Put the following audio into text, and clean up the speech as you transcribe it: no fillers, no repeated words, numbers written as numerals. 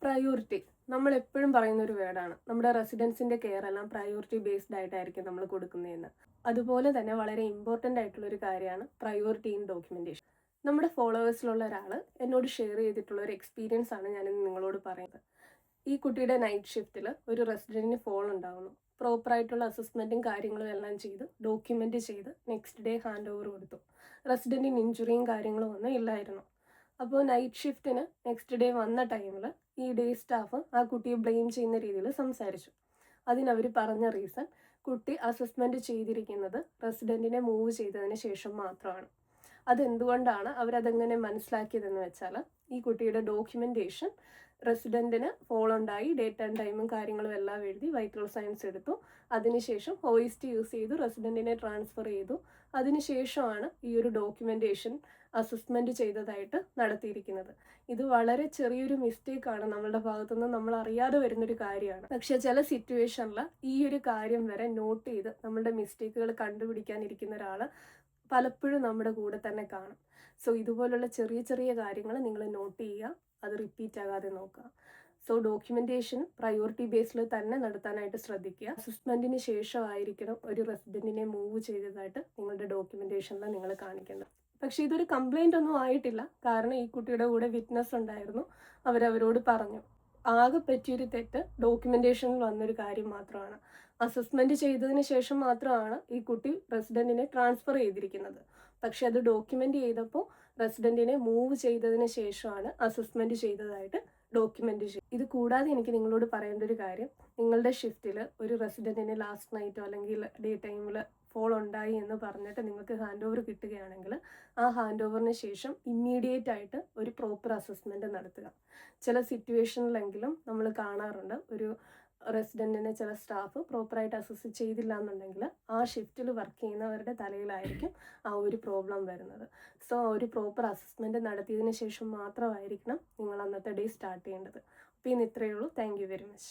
Priority നമ്മൾ എപ്പോഴും പറയുന്ന ഒരു വേർഡാണ്. നമ്മുടെ റെസിഡൻസിന്റെ കെയർ എല്ലാം പ്രയോറിറ്റി ബേസ്ഡ് ആയിട്ടായിരിക്കും നമ്മൾ കൊടുക്കുന്നതെന്ന്. അതുപോലെ തന്നെ വളരെ ഇമ്പോർട്ടൻ്റ് ആയിട്ടുള്ള ഒരു കാര്യമാണ് പ്രയോറിറ്റി ഇൻ ഡോക്യുമെന്റേഷൻ. നമ്മുടെ ഫോളോവേഴ്സിലുള്ള ഒരാൾ എന്നോട് ഷെയർ ചെയ്തിട്ടുള്ള ഒരു എക്സ്പീരിയൻസ് ആണ് ഞാനിന്ന് നിങ്ങളോട് പറയുന്നത്. ഈ കുട്ടിയുടെ നൈറ്റ് ഷിഫ്റ്റിൽ ഒരു റെസിഡന്റിന് ഫോൾ ഉണ്ടാവുന്നു. പ്രോപ്പറായിട്ടുള്ള അസസ്മെന്റും കാര്യങ്ങളും എല്ലാം ചെയ്ത് ഡോക്യുമെന്റ് ചെയ്ത് നെക്സ്റ്റ് ഡേ ഹാൻഡ് ഓവർ കൊടുത്തു. റെസിഡന്റിന് ഇഞ്ചുറിയും കാര്യങ്ങളും ഒന്നും ഇല്ലായിരുന്നു. അപ്പോൾ നൈറ്റ് ഷിഫ്റ്റിന് നെക്സ്റ്റ് ഡേ വന്ന ടൈമിൽ ഈ ഡേ സ്റ്റാഫ് ആ കുട്ടിയെ ബ്ലെയിം ചെയ്യുന്ന രീതിയിൽ സംസാരിച്ചു. അതിനവർ പറഞ്ഞ റീസൺ, കുട്ടി അസസ്മെന്റ് ചെയ്തിരിക്കുന്നത് റെസിഡന്റിനെ മൂവ് ചെയ്തതിന് ശേഷം മാത്രമാണ്. അതെന്തുകൊണ്ടാണ് അവരതെങ്ങനെ മനസ്സിലാക്കിയതെന്ന് വെച്ചാൽ, ഈ കുട്ടിയുടെ ഡോക്യുമെന്റേഷൻ റെസിഡന്റിന് ഫോൾ ഉണ്ടായി, ഡേറ്റ് ആൻഡ് ടൈമും കാര്യങ്ങളും എല്ലാം എഴുതി വൈറ്റൽ സയൻസ് എടുത്തു. അതിനുശേഷം ഹോയിസ്റ്റ് യൂസ് ചെയ്തു റെസിഡന്റിനെ ട്രാൻസ്ഫർ ചെയ്തു. അതിനുശേഷമാണ് ഈ ഒരു ഡോക്യുമെന്റേഷൻ അസസ്മെന്റ് ചെയ്തതായിട്ട് നടത്തിയിരിക്കുന്നത്. ഇത് വളരെ ചെറിയൊരു മിസ്റ്റേക്കാണ് നമ്മളുടെ ഭാഗത്തുനിന്ന്, നമ്മൾ അറിയാതെ വരുന്നൊരു കാര്യമാണ്. പക്ഷെ ചില സിറ്റുവേഷനിൽ ഈ ഒരു കാര്യം വരെ നോട്ട് ചെയ്ത് നമ്മളുടെ മിസ്റ്റേക്കുകൾ കണ്ടുപിടിക്കാനിരിക്കുന്ന ഒരാൾ പലപ്പോഴും നമ്മുടെ കൂടെ തന്നെ കാണും. സോ ഇതുപോലുള്ള ചെറിയ ചെറിയ കാര്യങ്ങൾ നിങ്ങൾ നോട്ട് ചെയ്യുക, അത് റിപ്പീറ്റ് ആകാതെ നോക്കുക. സോ ഡോക്യുമെന്റേഷൻ പ്രയോറിറ്റി ബേസിൽ തന്നെ നടത്താനായിട്ട് ശ്രദ്ധിക്കുക. അസസ്മെന്റിന് ശേഷമായിരിക്കണം ഒരു റെസിഡന്റിനെ മൂവ് ചെയ്തതായിട്ട് നിങ്ങളുടെ ഡോക്യുമെന്റേഷനിൽ നിങ്ങൾ കാണിക്കേണ്ടത്. പക്ഷെ ഇതൊരു കംപ്ലൈന്റ് ഒന്നും ആയിട്ടില്ല, കാരണം ഈ കുട്ടിയുടെ കൂടെ വിറ്റ്നസ് ഉണ്ടായിരുന്നു. അവരവരോട് പറഞ്ഞു. ആകെ പറ്റിയൊരു തെറ്റ് ഡോക്യുമെന്റേഷനിൽ വന്നൊരു കാര്യം മാത്രമാണ്. അസസ്മെന്റ് ചെയ്തതിന് ശേഷം മാത്രമാണ് ഈ കുട്ടി റെസിഡന്റിനെ ട്രാൻസ്ഫർ ചെയ്തിരിക്കുന്നത്. പക്ഷെ അത് ഡോക്യുമെന്റ് ചെയ്തപ്പോൾ റെസിഡന്റിനെ മൂവ് ചെയ്തതിന് ശേഷമാണ് അസസ്മെന്റ് ചെയ്തതായിട്ട് ഡോക്യുമെന്റ് ചെയ്യും. ഇത് കൂടാതെ എനിക്ക് നിങ്ങളോട് പറയേണ്ട ഒരു കാര്യം, നിങ്ങളുടെ ഷിഫ്റ്റിൽ ഒരു റെസിഡന്റിന് ലാസ്റ്റ് നൈറ്റോ അല്ലെങ്കിൽ ഡേ ടൈമിൽ ഫോൾ ഉണ്ടായി എന്ന് പറഞ്ഞിട്ട് നിങ്ങൾക്ക് ഹാൻഡ് ഓവർ കിട്ടുകയാണെങ്കിൽ ആ ഹാൻഡ് ഓവറിന് ശേഷം ഇമ്മീഡിയറ്റ് ആയിട്ട് ഒരു പ്രോപ്പർ അസസ്മെന്റ് നടത്തുക. ചില സിറ്റുവേഷനിലെങ്കിലും നമ്മൾ കാണാറുണ്ട്, ഒരു റെസിഡന്റിനെ ചില സ്റ്റാഫ് പ്രോപ്പറായിട്ട് അസസ് ചെയ്തില്ല എന്നുണ്ടെങ്കിൽ ആ ഷിഫ്റ്റിൽ വർക്ക് ചെയ്യുന്നവരുടെ തലയിലായിരിക്കും ആ ഒരു പ്രോബ്ലം വരുന്നത്. സോ ഒരു പ്രോപ്പർ അസസ്മെന്റ് നടത്തിയതിന് ശേഷം മാത്രമായിരിക്കണം നിങ്ങൾ അന്നത്തെ ഡേ സ്റ്റാർട്ട് ചെയ്യേണ്ടത്. അപ്പോൾ ഇന്ന് ഇത്രയേ ഉള്ളൂ. Thank you very much.